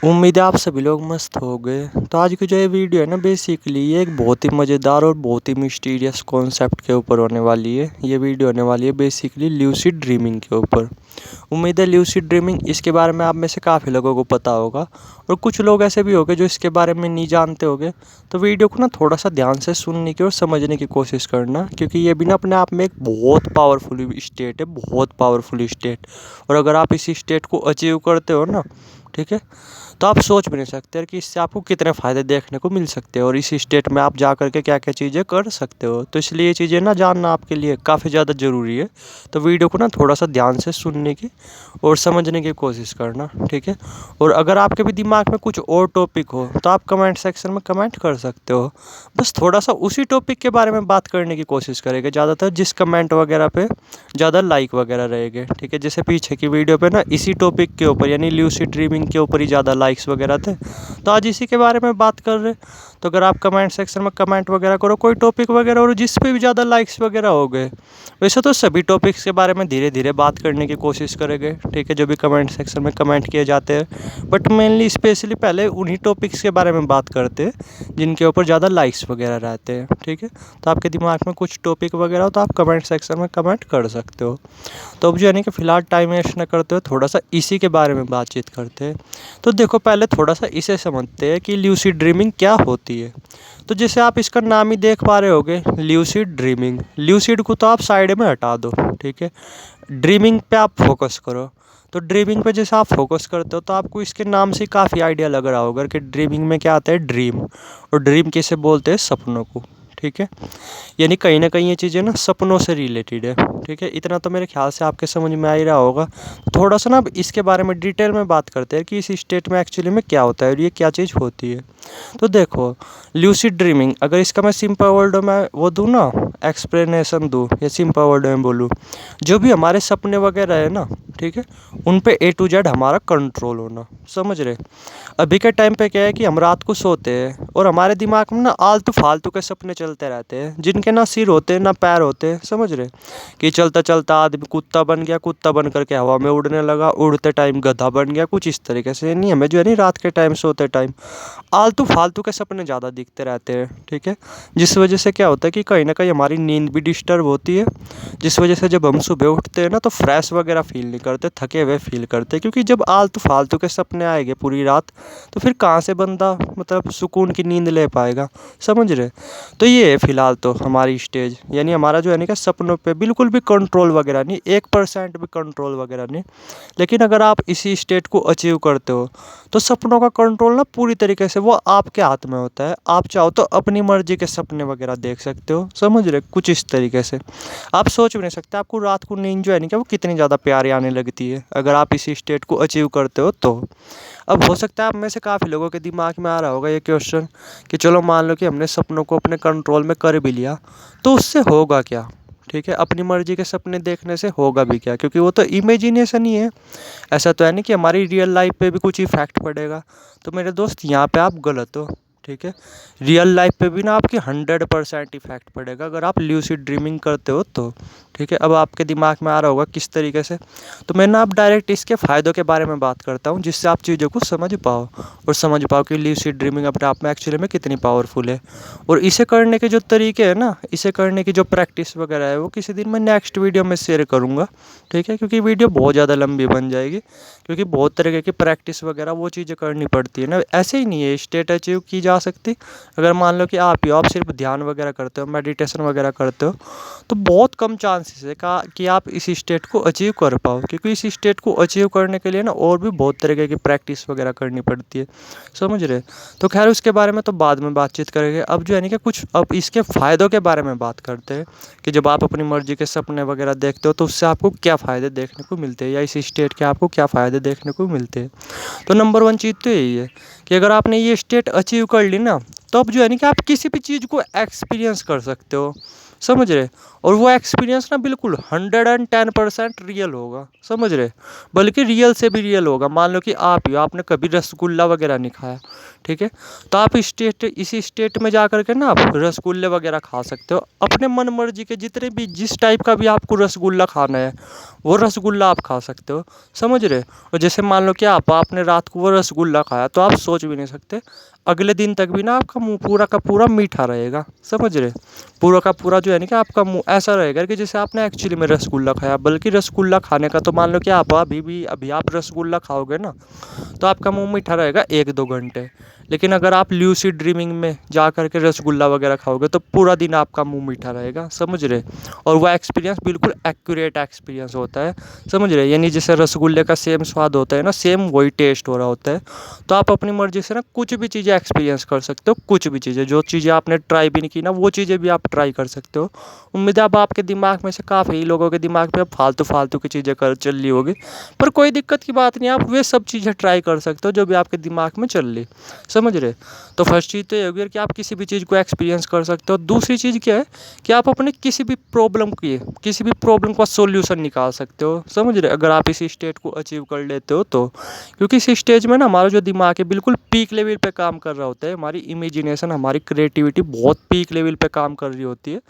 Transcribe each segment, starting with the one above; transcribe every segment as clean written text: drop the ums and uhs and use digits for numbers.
उम्मीद है आप सभी लोग मस्त हो गए। तो आज की जो ये वीडियो है ना, बेसिकली ये एक बहुत ही मज़ेदार और बहुत ही मिस्टीरियस कॉन्सेप्ट के ऊपर होने वाली है। ये वीडियो होने वाली है बेसिकली ल्यूसिड ड्रीमिंग के ऊपर। उम्मीद है ल्यूसिड ड्रीमिंग इसके बारे में आप में से काफ़ी लोगों को पता होगा, और कुछ लोग ऐसे भी होंगे जो इसके बारे में नहीं जानते होंगे। तो वीडियो को ना थोड़ा सा ध्यान से सुनने की और समझने की कोशिश करना, क्योंकि ये भी ना अपने आप में एक बहुत पावरफुल स्टेट है, बहुत पावरफुल स्टेट। और अगर आप इस स्टेट को अचीव करते हो ना, ठीक है, तो आप सोच भी नहीं सकते कि इससे आपको कितने फ़ायदे देखने को मिल सकते हैं और इस स्टेट में आप जा कर के क्या क्या चीज़ें कर सकते हो। तो इसलिए ये चीज़ें ना जानना आपके लिए काफ़ी ज़्यादा ज़रूरी है। तो वीडियो को ना थोड़ा सा ध्यान से सुनने की और समझने की कोशिश करना, ठीक है। और अगर आपके भी दिमाग में कुछ और टॉपिक हो तो आप कमेंट सेक्शन में कमेंट कर सकते हो। बस थोड़ा सा उसी टॉपिक के बारे में बात करने की कोशिश करेंगे ज़्यादातर, जिस कमेंट वगैरह पे ज़्यादा लाइक वगैरह रहेंगे, ठीक है। जैसे पीछे की वीडियो पे ना इसी टॉपिक के ऊपर यानी ल्यूसिड ड्रीमिंग के ऊपर ही ज़्यादा लाइक्स वगैरह थे, तो आज इसी के बारे में बात कर रहे। तो अगर आप कमेंट सेक्शन में कमेंट वगैरह करो कोई टॉपिक वगैरह और जिस पे भी ज़्यादा लाइक्स वगैरह हो गए, वैसे तो सभी टॉपिक्स के बारे में धीरे धीरे बात करने की कोशिश करेंगे, ठीक है, जो भी कमेंट सेक्शन में कमेंट किए जाते हैं। बट मेनली स्पेशली पहले उन्हीं टॉपिक्स के बारे में बात करते हैं जिनके ऊपर ज़्यादा लाइक्स वगैरह रहते हैं, ठीक है। तो आपके दिमाग में कुछ टॉपिक वगैरह हो तो आप कमेंट सेक्शन में कमेंट कर सकते हो। तो अब जो यानी कि फ़िलहाल टाइम वेस्ट न करते हुए थोड़ा सा इसी के बारे में बातचीत करते हैं। तो देखो, पहले थोड़ा सा इसे समझते हैं कि ल्यूसिड ड्रीमिंग क्या होती है। तो जैसे आप इसका नाम ही देख पा रहे होगे, ल्यूसिड ड्रीमिंग। ल्यूसिड को तो आप साइड में हटा दो, ठीक है, ड्रीमिंग पे आप फोकस करो। तो ड्रीमिंग पे जैसे आप फोकस करते हो तो आपको इसके नाम से काफ़ी आइडिया लग रहा होगा कि ड्रीमिंग में क्या आता है, ड्रीम। और ड्रीम किसे बोलते हैं, सपनों को, ठीक है। यानी कहीं ना कहीं ये चीज़ें ना सपनों से रिलेटेड है, ठीक है। इतना तो मेरे ख्याल से आपके समझ में आ ही रहा होगा। थोड़ा सा ना अब इसके बारे में डिटेल में बात करते हैं कि इस स्टेट में एक्चुअली में क्या होता है और ये क्या चीज़ होती है। तो देखो, ल्यूसिड ड्रीमिंग अगर इसका मैं सिंपल वर्ड में वो दूँ ना, एक्सप्लेनेशन दूँ या सिंपल वर्ड में बोलूँ, जो भी हमारे सपने वगैरह है ना, ठीक है, उन पे A to Z हमारा कंट्रोल होना, समझ रहे। अभी के टाइम पे क्या है कि हम रात को सोते हैं और हमारे दिमाग में ना आलतू फालतू के सपने चलते रहते हैं, जिनके ना सिर होते हैं ना पैर होते हैं, समझ रहे। कि चलता चलता आदमी कुत्ता बन गया, कुत्ता बन करके हवा में उड़ने लगा, उड़ते टाइम गधा बन गया, कुछ इस तरीके से। नहीं, हमें जो है नहीं रात के टाइम सोते टाइम आलतू फालतू के सपने ज़्यादा दिखते रहते हैं, ठीक है। जिस वजह से क्या होता है कि कहीं ना कहीं हमारी नींद भी डिस्टर्ब होती है, जिस वजह से जब हम सुबह उठते हैं ना तो फ्रेश वगैरह फील नहीं करते, थके हुए फील करते, क्योंकि जब आलतू फालतू के सपने आएंगे पूरी रात तो फिर कहाँ से बंदा मतलब सुकून की नींद ले पाएगा, समझ रहे। तो ये है फ़िलहाल तो हमारी स्टेज, यानी हमारा जो है ना कि सपनों पे बिल्कुल भी कंट्रोल वगैरह नहीं, 1% भी कंट्रोल वगैरह नहीं। लेकिन अगर आप इसी स्टेट को अचीव करते हो तो सपनों का कंट्रोल ना पूरी तरीके से वो आपके हाथ में होता है। आप चाहो तो अपनी मर्जी के सपने वगैरह देख सकते हो, समझ रहे, कुछ इस तरीके से। आप सोच भी नहीं सकते आपको रात को नींद जो है नहीं कि वो कितनी ज़्यादा प्यारी आने लगती है अगर आप इसी स्टेट को अचीव करते हो तो। अब हो सकता है आप में से काफ़ी लोगों के दिमाग में आ रहा होगा ये क्वेश्चन कि चलो मान लो कि हमने सपनों को अपने कंट्रोल में कर भी लिया, तो उससे होगा क्या, ठीक है। अपनी मर्जी के सपने देखने से होगा भी क्या, क्योंकि वो तो इमेजिनेशन ही है। ऐसा तो है नहीं कि हमारी रियल लाइफ पे भी कुछ इफेक्ट पड़ेगा। तो मेरे दोस्त, यहाँ पे आप गलत हो, ठीक है। रियल लाइफ पे भी ना आपकी 100% इफेक्ट पड़ेगा अगर आप ल्यूसिड ड्रीमिंग करते हो तो, ठीक है। अब आपके दिमाग में आ रहा होगा किस तरीके से, तो मैं ना अब डायरेक्ट इसके फ़ायदों के बारे में बात करता हूँ, जिससे आप चीज़ों को समझ पाओ और समझ पाओ कि ल्यूसिड ड्रीमिंग अपने आप में एक्चुअली में कितनी पावरफुल है। और इसे करने के जो तरीके हैं ना, इसे करने की जो प्रैक्टिस वगैरह है वो किसी दिन मैं नेक्स्ट वीडियो में शेयर करूँगा, ठीक है, क्योंकि वीडियो बहुत ज़्यादा लंबी बन जाएगी, क्योंकि बहुत तरीके की प्रैक्टिस वगैरह वो चीज़ें करनी पड़ती है ना। ऐसे ही नहीं है स्टेट अचीव की जा सकती। अगर मान लो कि आप सिर्फ ध्यान वगैरह करते हो, मेडिटेशन वगैरह करते हो, तो बहुत कम चांसेस है कि आप इस स्टेट को अचीव कर पाओ, क्योंकि इस स्टेट को अचीव करने के लिए ना और भी बहुत तरीके की प्रैक्टिस वगैरह करनी पड़ती है, समझ रहे। तो खैर उसके बारे में तो बाद में बातचीत करेंगे। अब जो है ना कि कुछ अब इसके फ़ायदों के बारे में बात करते हैं कि जब आप अपनी मर्जी के सपने वगैरह देखते हो तो उससे आपको क्या फ़ायदे देखने को मिलते हैं, या इस स्टेट के आपको क्या फ़ायदे देखने को मिलते हैं। तो नंबर 1 चीज़ तो यही है कि अगर आपने ये स्टेट अचीव कर ली ना, तो अब जो है ना कि आप किसी भी चीज़ को एक्सपीरियंस कर सकते हो, समझ रहे। और वो एक्सपीरियंस ना बिल्कुल 110% रियल होगा, समझ रहे, बल्कि रियल से भी रियल होगा। मान लो कि आप ही आपने कभी रसगुल्ला वगैरह नहीं खाया, ठीक है। तो आप इसी स्टेट में जा कर के ना आप रसगुल्ले वगैरह खा सकते हो अपने मन मर्जी के, जितने भी जिस टाइप का भी आपको रसगुल्ला खाना है वो रसगुल्ला आप खा सकते हो, समझ रहे। और जैसे मान लो कि आपने रात को वो रसगुल्ला खाया तो आप सोच भी नहीं सकते अगले दिन तक भी ना आपका मुंह पूरा का पूरा मीठा रहेगा, समझ रहे। पूरा का पूरा जो है ना कि आपका मुंह ऐसा रहेगा कि जैसे आपने एक्चुअली में रसगुल्ला खाया। बल्कि रसगुल्ला खाने का तो मान लो कि आप अभी आप रसगुल्ला खाओगे ना तो आपका मुंह मीठा रहेगा 1-2 घंटे। लेकिन अगर आप ल्यूसिड ड्रीमिंग में जा कर के रसगुल्ला वगैरह खाओगे तो पूरा दिन आपका मुंह मीठा रहेगा, समझ रहे। और वह एक्सपीरियंस बिल्कुल एक्यूरेट एक्सपीरियंस होता है, समझ रहे। यानी जैसे रसगुल्ले का सेम स्वाद होता है ना, सेम वही टेस्ट हो रहा होता है। तो आप अपनी मर्जी से ना कुछ भी चीज़ें एक्सपीरियंस कर सकते हो, कुछ भी चीज़ें, जो चीज़ें आपने ट्राई भी नहीं की ना वो चीज़ें भी आप ट्राई कर सकते हो। उम्मीद है अब आपके दिमाग में से काफ़ी लोगों के दिमाग में फालतू फालतू की चीज़ें कर चल रही होगी, पर कोई दिक्कत की बात नहीं, आप वे सब चीज़ें ट्राई कर सकते हो जो भी आपके दिमाग में चल रही, समझ रहे। तो फर्स्ट चीज़ तो ये होगी कि आप किसी भी चीज़ को एक्सपीरियंस कर सकते हो। दूसरी चीज़ क्या है कि आप अपने किसी भी प्रॉब्लम का सॉल्यूशन निकाल सकते हो, समझ रहे, अगर आप इसी स्टेट को अचीव कर लेते हो तो। क्योंकि इस स्टेज में ना हमारा जो दिमाग है बिल्कुल पीक लेवल पे काम कर रहा होता है, हमारी इमेजिनेशन, हमारी क्रिएटिविटी बहुत पीक लेवल पे काम कर रही होती है।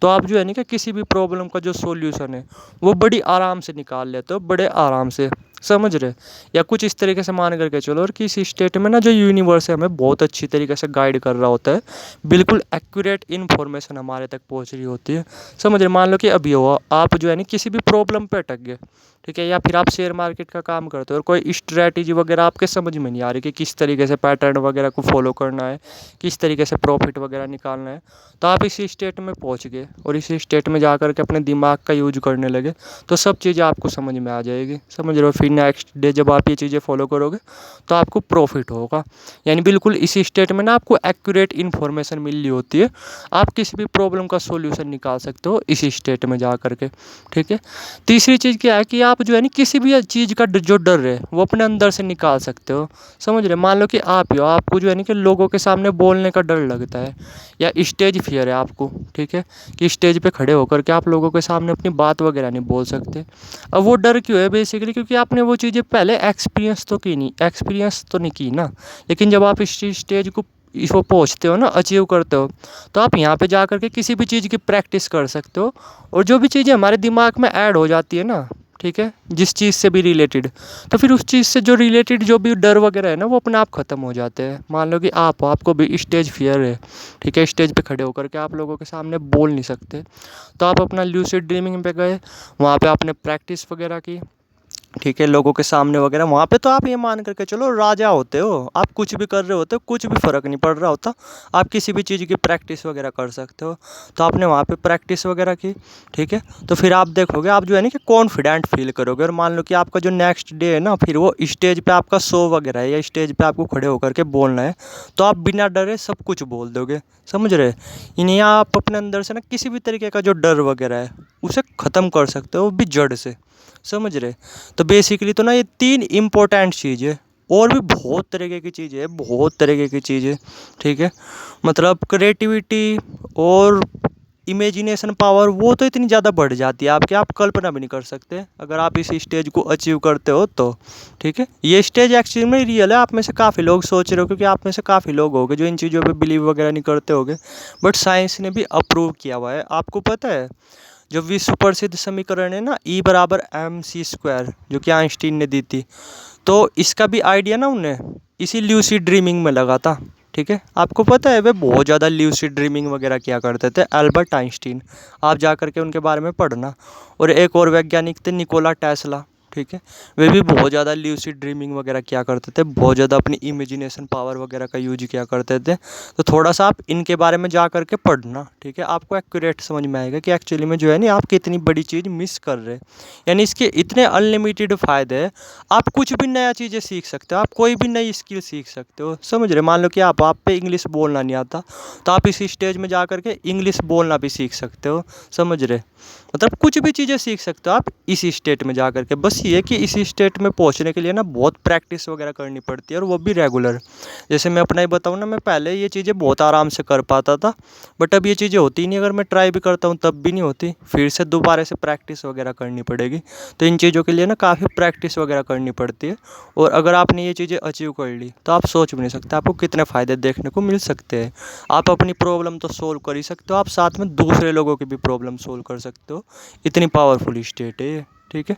तो आप जो है ना कि किसी भी प्रॉब्लम का जो सॉल्यूशन है वो बड़ी आराम से निकाल लेते हो, बड़े आराम से, समझ रहे। या कुछ इस तरीके से मान करके चलो और कि इस स्टेट में ना जो यूनिवर्स है हमें बहुत अच्छी तरीके से गाइड कर रहा होता है, बिल्कुल एक्यूरेट इन्फॉर्मेशन हमारे तक पहुंच रही होती है, समझ रहे। मान लो कि अभी हो आप जो है ना किसी भी प्रॉब्लम पे अटक गए, ठीक है, या फिर आप शेयर मार्केट का काम करते हो और कोई स्ट्रैटेजी वगैरह आपके समझ में नहीं आ रही कि किस तरीके से पैटर्न वगैरह को फॉलो करना है, किस तरीके से प्रॉफिट वगैरह निकालना है। तो आप इसी स्टेट में पहुंच गए और इसी स्टेट में जा कर के अपने दिमाग का यूज करने लगे तो सब चीज़ें आपको समझ में आ जाएगी, समझ रहे हो। फिर नेक्स्ट डे जब आप ये चीज़ें फॉलो करोगे तो आपको प्रॉफिट होगा। यानी बिल्कुल इसी स्टेट में ना आपको एक्यूरेट इन्फॉर्मेशन मिल रही होती है, आप किसी भी प्रॉब्लम का सोल्यूशन निकाल सकते हो इसी स्टेट में जा कर के, ठीक है। तीसरी चीज़ क्या है कि आप जो है ना किसी भी चीज़ का जो डर है वो अपने अंदर से निकाल सकते हो, समझ रहे। मान लो कि आप ही हो, आपको जो है ना कि लोगों के सामने बोलने का डर लगता है या स्टेज फियर है आपको, ठीक है, कि स्टेज पे खड़े होकर के आप लोगों के सामने अपनी बात वगैरह नहीं बोल सकते। अब वो डर क्यों है बेसिकली, क्योंकि आपने वो चीज़ें पहले एक्सपीरियंस तो नहीं की ना। लेकिन जब आप इस स्टेज को इसको पहुँचते हो ना, अचीव करते हो, तो आप यहाँ पे जा कर के किसी भी चीज़ की प्रैक्टिस कर सकते हो। और जो भी चीज़ें हमारे दिमाग में ऐड हो जाती है ना, ठीक है, जिस चीज़ से भी रिलेटेड, तो फिर उस चीज़ से जो रिलेटेड जो भी डर वगैरह है ना वो अपने आप ख़त्म हो जाते हैं। मान लो कि आपको भी स्टेज फियर है, ठीक है, स्टेज पे खड़े होकर के आप लोगों के सामने बोल नहीं सकते, तो आप अपना ल्यूसिड ड्रीमिंग पे गए, वहाँ पे आपने प्रैक्टिस वगैरह की, ठीक है, लोगों के सामने वगैरह। वहाँ पे तो आप ये मान करके चलो राजा होते हो, आप कुछ भी कर रहे होते हो, कुछ भी फ़र्क नहीं पड़ रहा होता, आप किसी भी चीज़ की प्रैक्टिस वगैरह कर सकते हो। तो आपने वहाँ पे प्रैक्टिस वगैरह की, ठीक है, तो फिर आप देखोगे आप जो है ना कि कॉन्फिडेंट फील करोगे। और मान लो कि आपका जो नेक्स्ट डे है ना, फिर वो स्टेज पर आपका शो वगैरह है या स्टेज पर आपको खड़े होकर के बोलना है, तो आप बिना डरे सब कुछ बोल दोगे, समझ रहे। इन्हें आप अपने अंदर से ना किसी भी तरीके का जो डर वगैरह है उसे ख़त्म कर सकते हो, वो भी जड़ से, समझ रहे। तो बेसिकली तो ना ये 3 इम्पोर्टेंट चीज़ है, और भी बहुत तरीके की चीज़ें है, बहुत तरीके की चीज़ें, ठीक है। मतलब क्रिएटिविटी और इमेजिनेशन पावर वो तो इतनी ज़्यादा बढ़ जाती है आपकी, आप कल्पना भी नहीं कर सकते अगर आप इस स्टेज को अचीव करते हो तो, ठीक है। ये स्टेज एक्चुअली में रियल है, आप में से काफ़ी लोग सोच रहे हो, क्योंकि आप में से काफ़ी लोग होंगे जो इन चीज़ों पे बिलीव वगैरह नहीं करते होंगे, बट साइंस ने भी अप्रूव किया हुआ है। आपको पता है जो विश्व प्रसिद्ध समीकरण है ना E = mc², जो कि आइंस्टीन ने दी थी, तो इसका भी आइडिया ना उन्हें इसी ल्यूसिड ड्रीमिंग में लगा था, ठीक है। आपको पता है वे बहुत ज़्यादा ल्यूसिड ड्रीमिंग वगैरह किया करते थे, अल्बर्ट आइंस्टीन, आप जा कर के उनके बारे में पढ़ना। और एक और वैज्ञानिक थे निकोला टेस्ला, ठीक है, वे भी बहुत ज़्यादा ल्यूसिड ड्रीमिंग वगैरह किया करते थे, बहुत ज़्यादा अपनी इमेजिनेशन पावर वगैरह का यूज किया करते थे। तो थोड़ा सा आप इनके बारे में जा करके पढ़ना, ठीक है, आपको एक्यूरेट समझ में आएगा कि एक्चुअली में जो है ना आप कितनी बड़ी चीज़ मिस कर रहे हैं। यानी इसके इतने अनलिमिटेड फ़ायदे हैं, आप कुछ भी नया चीज़ें सीख सकते हो, आप कोई भी नई स्किल सीख सकते हो, समझ रहे। मान लो कि आप पे इंग्लिश बोलना नहीं आता, तो आप इस स्टेज में जा करके इंग्लिश बोलना भी सीख सकते हो, समझ रहे। मतलब कुछ भी चीज़ें सीख सकते हो आप इसी स्टेट में जा करके, बस ये है कि इसी स्टेट में पहुंचने के लिए ना बहुत प्रैक्टिस वगैरह करनी पड़ती है, और वो भी रेगुलर। जैसे मैं अपना ही बताऊँ ना, मैं पहले ये चीज़ें बहुत आराम से कर पाता था, बट अब ये चीज़ें होती नहीं, अगर मैं ट्राई भी करता हूँ तब भी नहीं होती, फिर से दोबारा से प्रैक्टिस वगैरह करनी पड़ेगी। तो इन चीज़ों के लिए ना काफ़ी प्रैक्टिस वगैरह करनी पड़ती है, और अगर आपने ये चीज़ें अचीव कर ली तो आप सोच भी नहीं सकते आपको कितने फ़ायदे देखने को मिल सकते हैं। आप अपनी प्रॉब्लम तो सोल्व कर ही सकते हो, आप साथ में दूसरे लोगों की भी प्रॉब्लम सोल्व कर सकते हो। इतनी पावरफुल स्टेट है ये। ठीक है।